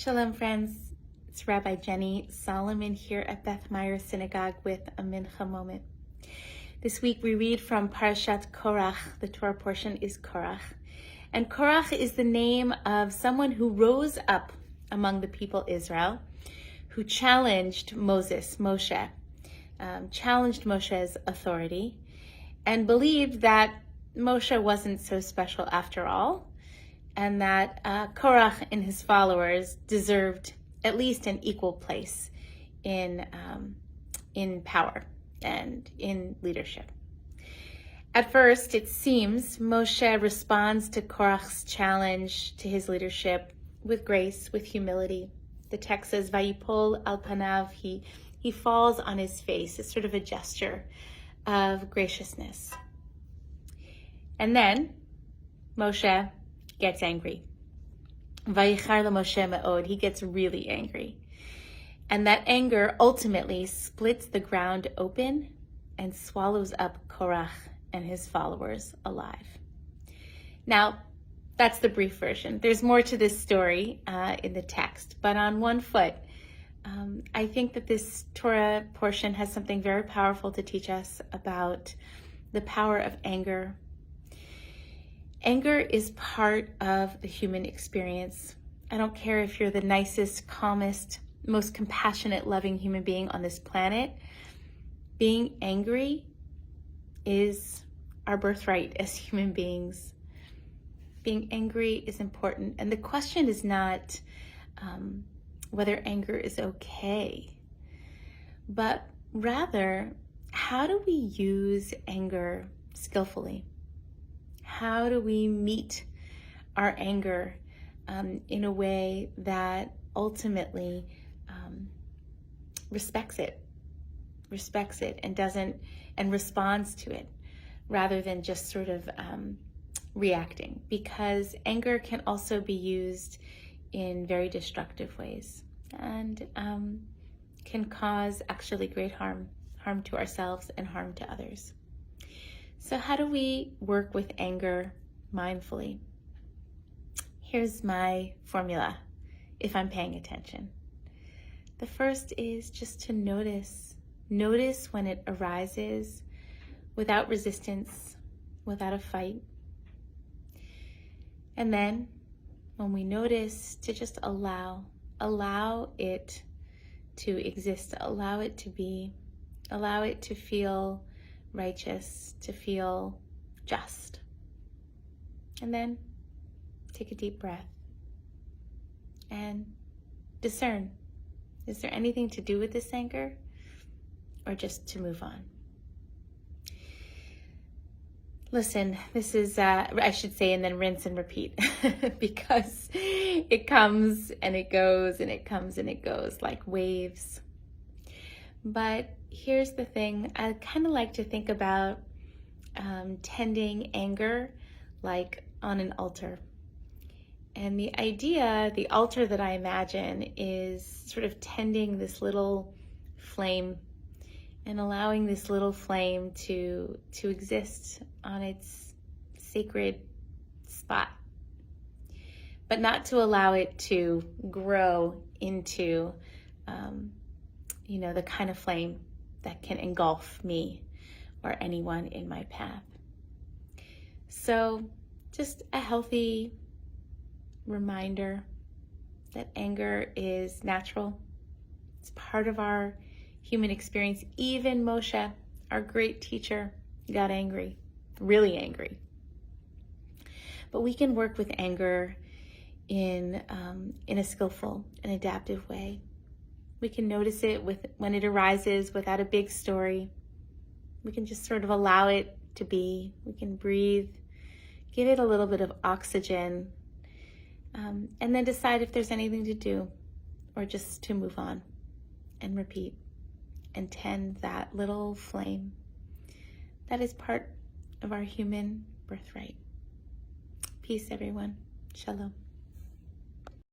Shalom, friends. It's Rabbi Jenny Solomon here at Beth Meyer Synagogue with a Mincha moment. This week we read from Parashat Korah. The Torah portion is Korah. And Korah is the name of someone who rose up among the people Israel, who challenged Moshe, challenged Moshe's authority, and believed that Moshe wasn't so special after all, and that Korah and his followers deserved at least an equal place in power and in leadership. At first, it seems Moshe responds to Korah's challenge to his leadership with grace, with humility. The text says, "Vayipol al panav," he falls on his face. It's sort of a gesture of graciousness. And then Moshe gets angry. Vayichar leMoshe me'od. He gets really angry. And that anger ultimately splits the ground open and swallows up Korah and his followers alive. Now, that's the brief version. There's more to this story in the text, but on one foot, I think that this Torah portion has something very powerful to teach us about the power of anger. Anger is part of the human experience. I don't care if you're the nicest, calmest, most compassionate, loving human being on this planet. Being angry is our birthright as human beings. Being angry is important. And the question is not whether anger is okay, but rather, how do we use anger skillfully? How do we meet our anger in a way that ultimately respects it and responds to it, rather than just sort of reacting? Because anger can also be used in very destructive ways and can cause actually great harm to ourselves and harm to others. So how do we work with anger mindfully? Here's my formula, if I'm paying attention. The first is just to notice when it arises without resistance, without a fight. And then when we notice, to just allow it to exist, allow it to be, allow it to feel righteous, to feel just. And then take a deep breath and discern, is there anything to do with this anger, or just to move on? Listen, this is, I should say, and then rinse and repeat, because it comes and it goes and it comes and it goes like waves. But here's the thing, I kind of like to think about tending anger like on an altar. And the idea, the altar that I imagine, is sort of tending this little flame and allowing this little flame to exist on its sacred spot, but not to allow it to grow into the kind of flame that can engulf me or anyone in my path. So just a healthy reminder that anger is natural. It's part of our human experience. Even Moshe, our great teacher, got angry, really angry. But we can work with anger in a skillful and adaptive way. We can notice it when it arises without a big story. We can just sort of allow it to be. We can breathe, give it a little bit of oxygen, and then decide if there's anything to do or just to move on and repeat and tend that little flame that is part of our human birthright. Peace, everyone. Shalom.